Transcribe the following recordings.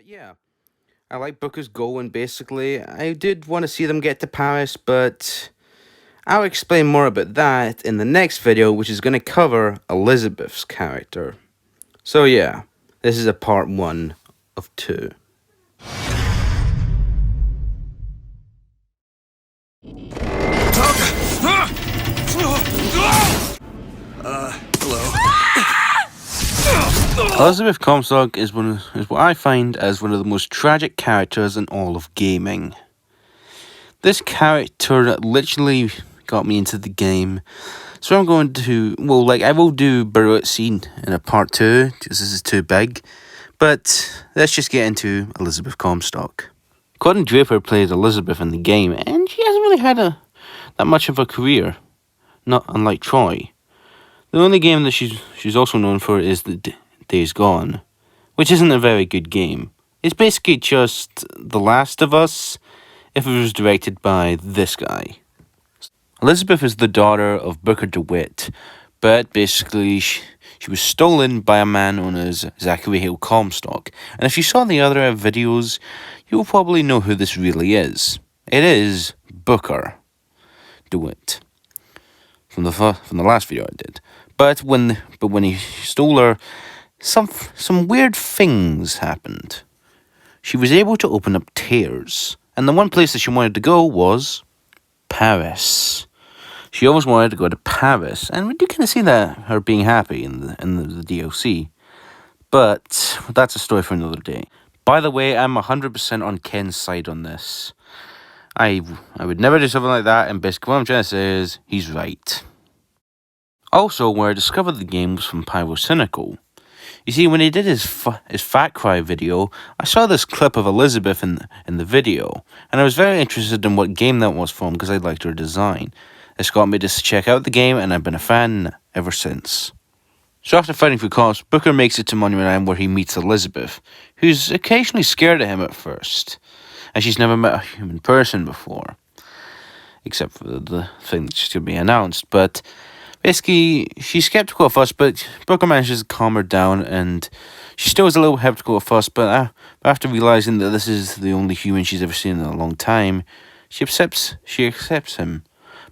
Yeah, I like Booker's goal, and basically, I did want to see them get to Paris, but I'll explain more about that in the next video, which is going to cover Elizabeth's character. So yeah, this is a part 1 of 2. Hello. Elizabeth Comstock is what I find as one of the most tragic characters in all of gaming. This character literally got me into the game, so I'm going to, I will do Barrett's scene in a part 2, because this is too big, but let's just get into Elizabeth Comstock. Courtney Draper plays Elizabeth in the game, and she hasn't really had that much of a career, not unlike Troy. The only game that she's also known for is the Days Gone, which isn't a very good game. It's basically just The Last of Us if it was directed by this guy. Elizabeth is the daughter of Booker DeWitt, but basically she was stolen by a man known as Zachary Hale Comstock. And if you saw the other videos, you'll probably know who this really is. It is Booker DeWitt from the last video I did. But when he stole her, some weird things happened. She was able to open up tears, and the one place that she wanted to go was Paris. She always wanted to go to Paris, and we do kind of see that her being happy in the DLC. But that's a story for another day. By the way, I'm 100% on Ken's side on this. I would never do something like that, and basically what I'm trying to say is he's right. Also, where I discovered the game was from Pyrocynical. You see, when he did his Fat Cry video, I saw this clip of Elizabeth in the video, and I was very interested in what game that was from because I liked her design. This got me to check out the game, and I've been a fan ever since. So after fighting for cops, Booker makes it to Monument Island where he meets Elizabeth, who's occasionally scared of him at first, and she's never met a human person before, except for the thing that's to be announced, but basically, she's skeptical at first, but Booker manages to calm her down, and she still is a little skeptical at first, but after realizing that this is the only human she's ever seen in a long time, she accepts him.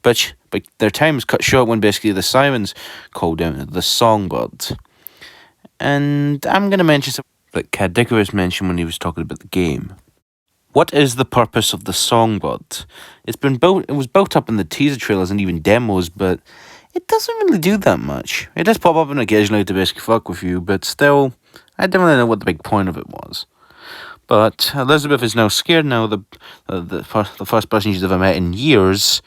But their time is cut short when basically the sirens call down the songbird. And I'm going to mention something that Cadicarus mentioned when he was talking about the game. What is the purpose of the songbird? It was built up in the teaser trailers and even demos, but it doesn't really do that much. It does pop up occasionally to basically fuck with you, but still, I don't really know what the big point of it was. But Elizabeth is now scared now that the first person she's ever met in years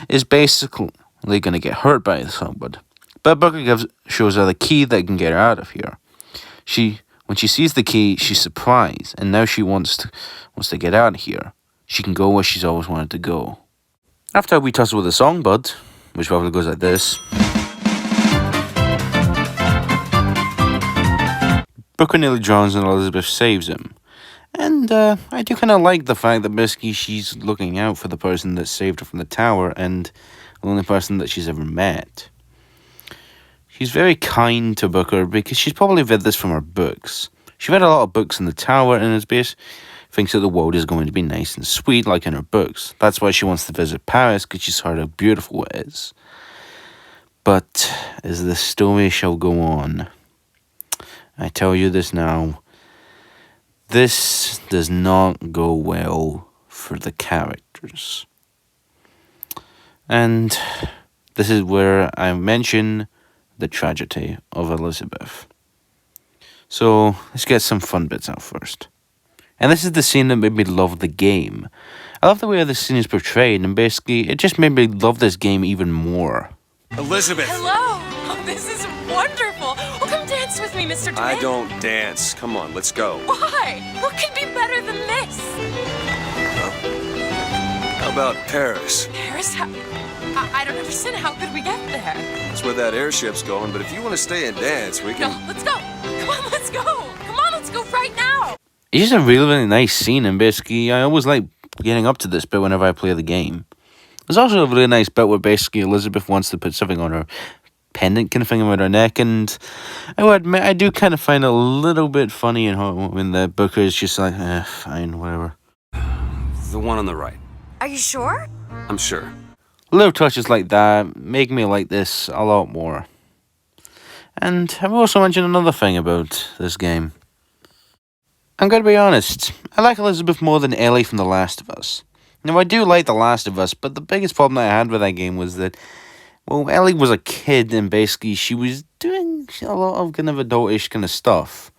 is basically going to get hurt by the songbird. But Booker shows her the key that can get her out of here. When she sees the key, she's surprised, and now she wants to get out of here. She can go where she's always wanted to go. After we tussle with the songbird, which probably goes like this, Booker nearly drowns and Elizabeth saves him. And I do kind of like the fact that basically she's looking out for the person that saved her from the tower and the only person that she's ever met. She's very kind to Booker because she's probably read this from her books. She read a lot of books in the tower and thinks that the world is going to be nice and sweet like in her books. That's why she wants to visit Paris, because she's heard how beautiful it is. But as the story shall go on, I tell you this now, this does not go well for the characters. And this is where I mention the tragedy of Elizabeth. So let's get some fun bits out first. And this is the scene that made me love the game. I love the way this scene is portrayed, and basically, it just made me love this game even more. Elizabeth! Hello! Oh, this is wonderful! Oh, come dance with me, Mr. DeWitt. I don't dance. Come on, let's go. Why? What could be better than this? How about Paris? Paris? I don't understand. How could we get there? That's where that airship's going, but if you want to stay and dance, we can... No, let's go! Come on, let's go! Come on, let's go right now! It's just a really, really nice scene, and basically, I always like getting up to this bit whenever I play the game. There's also a really nice bit where basically Elizabeth wants to put something on her pendant kind of thing around her neck, and I will admit I do kind of find it a little bit funny when the Booker is just like, fine, whatever. The one on the right. Are you sure? I'm sure. Little touches like that make me like this a lot more. And I've also mentioned another thing about this game. I'm going to be honest, I like Elizabeth more than Ellie from The Last of Us. Now, I do like The Last of Us, but the biggest problem that I had with that game was that, well, Ellie was a kid, and basically she was doing a lot of kind of adultish kind of stuff.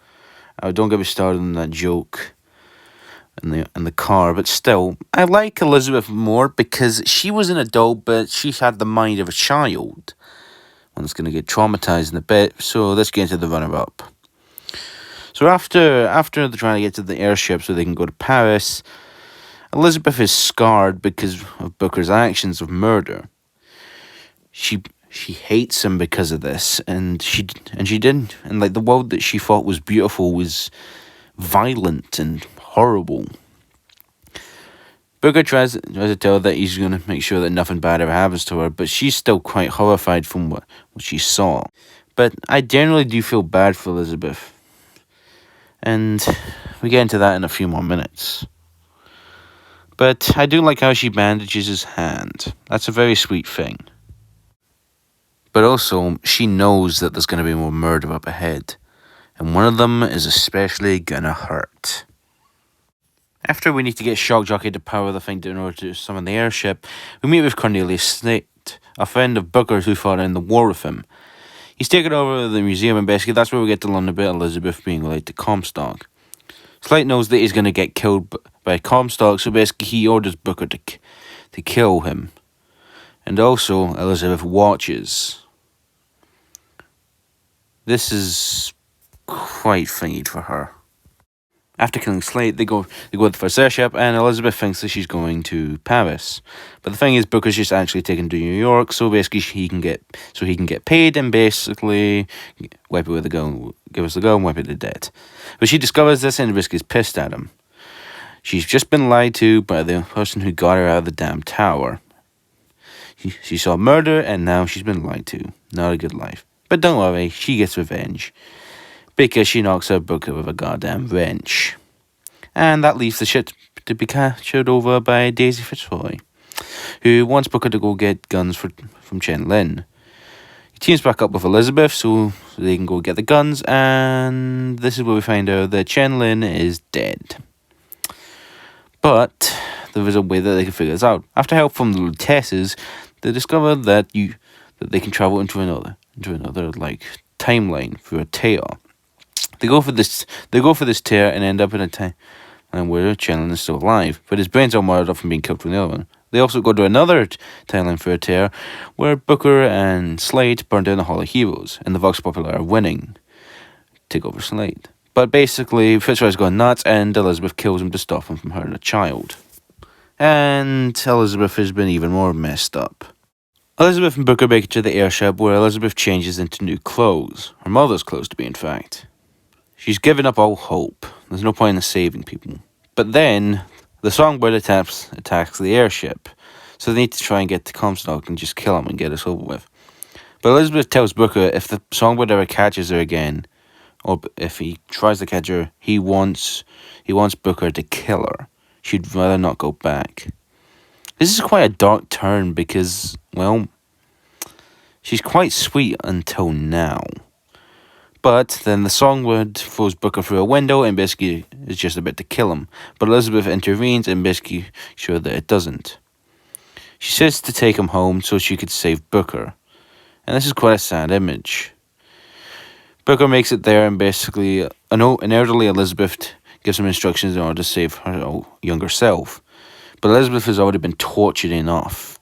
Don't get me started on that joke in the car, but still, I like Elizabeth more because she was an adult, but she had the mind of a child. One's going to get traumatized in a bit, so let's get into the runner-up. So after they're trying to get to the airship so they can go to Paris, Elizabeth is scarred because of Booker's actions of murder. She hates him because of this, and she didn't. And like the world that she thought was beautiful was violent and horrible. Booker tries to tell her that he's going to make sure that nothing bad ever happens to her, but she's still quite horrified from what she saw. But I generally do feel bad for Elizabeth. And we get into that in a few more minutes. But I do like how she bandages his hand. That's a very sweet thing. But also, she knows that there's going to be more murder up ahead. And one of them is especially gonna hurt. After we need to get Shock Jockey to power the thing in order to summon the airship, we meet with Cornelius Slate, a friend of Booker's who fought in the war with him. He's taken over the museum, and basically that's where we get to learn about Elizabeth being related to Comstock. Slate knows that he's going to get killed by Comstock, so basically he orders Booker to kill him. And also, Elizabeth watches. This is quite thingy for her. After killing Slate, they go to the first airship, and Elizabeth thinks that she's going to Paris. But the thing is, Booker's just actually taken to New York, so basically he can get paid and basically wipe away the gun, give us the gun, wipe it to death. But she discovers this and basically is pissed at him. She's just been lied to by the person who got her out of the damn tower. She saw murder, and now she's been lied to. Not a good life. But don't worry, she gets revenge. Because she knocks out Booker with a goddamn wrench. And that leaves the ship to be captured over by Daisy Fitzroy, who wants Booker to go get guns from Chen Lin. He teams back up with Elizabeth so they can go get the guns, and this is where we find out that Chen Lin is dead. But there is a way that they can figure this out. After help from the Lutesses, they discover that they can travel into another like timeline through a tear. They go for this tear and end up in a time where Chen is still alive, but his brain's all marred up from being killed from the other one. They also go to another timeline for a tear where Booker and Slate burn down the Hall of Heroes, and the Vox Populi are winning. Take over Slate. But basically, Fitzroy's gone nuts, and Elizabeth kills him to stop him from hurting a child. And Elizabeth has been even more messed up. Elizabeth and Booker make it to the airship, where Elizabeth changes into new clothes. Her mother's clothes, to be in fact. She's given up all hope. There's no point in saving people. But then, the Songbird attacks the airship. So they need to try and get to Comstock and just kill him and get us over with. But Elizabeth tells Booker if the Songbird ever catches her again, or if he tries to catch her, he wants Booker to kill her. She'd rather not go back. This is quite a dark turn because, well, she's quite sweet until now. But then the Songbird throws Booker through a window and basically is just about to kill him. But Elizabeth intervenes and basically sure that it doesn't. She says to take him home so she could save Booker. And this is quite a sad image. Booker makes it there and basically an elderly Elizabeth gives him instructions in order to save her younger self. But Elizabeth has already been tortured enough.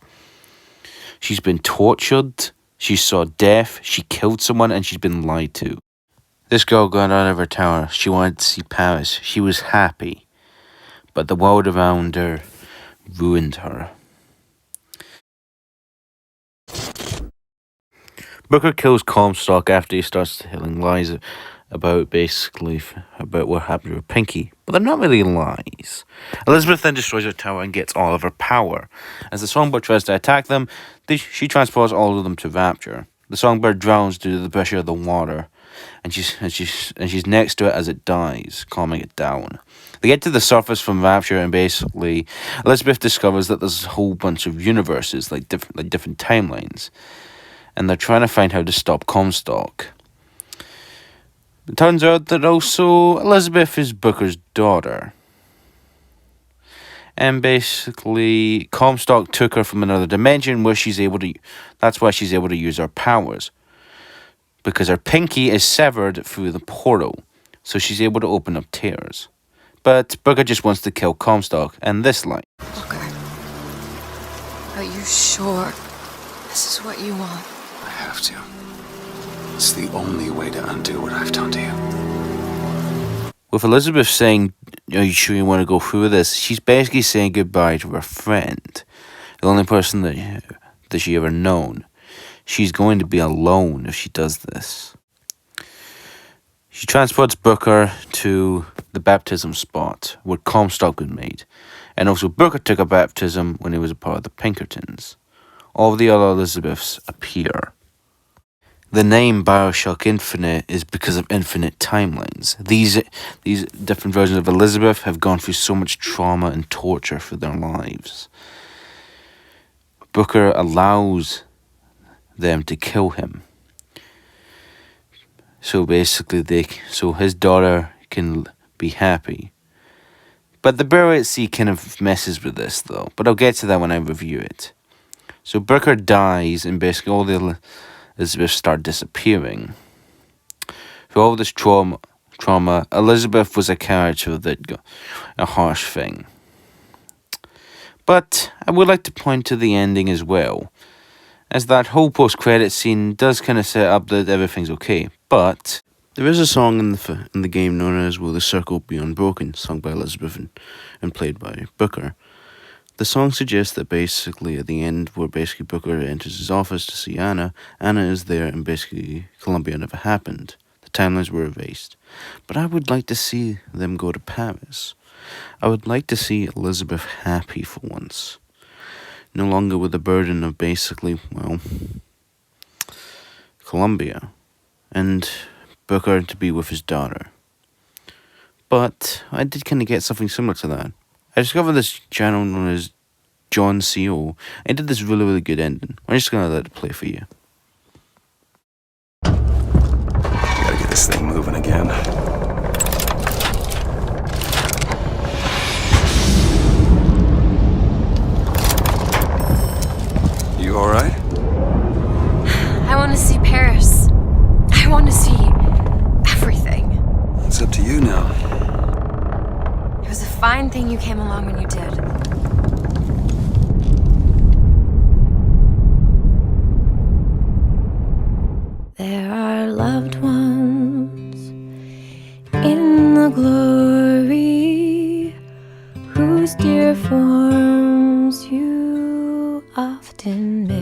She's been tortured, she saw death, she killed someone, and she's been lied to. This girl got out of her tower. She wanted to see Paris. She was happy. But the world around her ruined her. Booker kills Comstock after he starts telling lies about what happened to her Pinky. But they're not really lies. Elizabeth then destroys her tower and gets all of her power. As the Songbird tries to attack them, she transports all of them to Rapture. The songbird drowns due to the pressure of the water, and she's next to it as it dies, calming it down. They get to the surface from Rapture, and basically Elizabeth discovers that there's a whole bunch of universes, like different timelines, and they're trying to find how to stop Comstock. It turns out that also Elizabeth is Booker's daughter. And basically, Comstock took her from another dimension where that's why she's able to use her powers. Because her pinky is severed through the portal, so she's able to open up tears. But Booker just wants to kill Comstock, and this line. Booker, are you sure this is what you want? I have to. It's the only way to undo what I've done to you. With Elizabeth saying, "Are you sure you want to go through this?" she's basically saying goodbye to her friend, the only person that she ever known. She's going to be alone if she does this. She transports Booker to the baptism spot where Comstock was made, and also Booker took a baptism when he was a part of the Pinkertons. All of the other Elizabeths appear. The name BIOSHOCK Infinite is because of infinite timelines. These different versions of Elizabeth have gone through so much trauma and torture for their lives. Booker allows them to kill him. So basically, so his daughter can be happy. But the Burial at Sea kind of messes with this, though. But I'll get to that when I review it. So Booker dies, and basically all the Elizabeth start disappearing. For all this trauma, Elizabeth was a character that got a harsh thing. But I would like to point to the ending as well, as that whole post-credit scene does kind of set up that everything's okay. But there is a song in the game known as "Will the Circle Be Unbroken," sung by Elizabeth and played by Booker. The song suggests that basically at the end, where basically Booker enters his office to see Anna is there, and basically Columbia never happened. The timelines were erased. But I would like to see them go to Paris. I would like to see Elizabeth happy for once. No longer with the burden of basically, well, Columbia. And Booker to be with his daughter. But I did kind of get something similar to that. I discovered this channel known as John C.O. and did this really, really good ending. I'm just going to let it play for you. Gotta get this thing moving again. You alright? I want to see Paris. I want to see everything. It's up to you now. It was a fine thing you came along when you did. There are loved ones in the glory whose dear forms you often miss.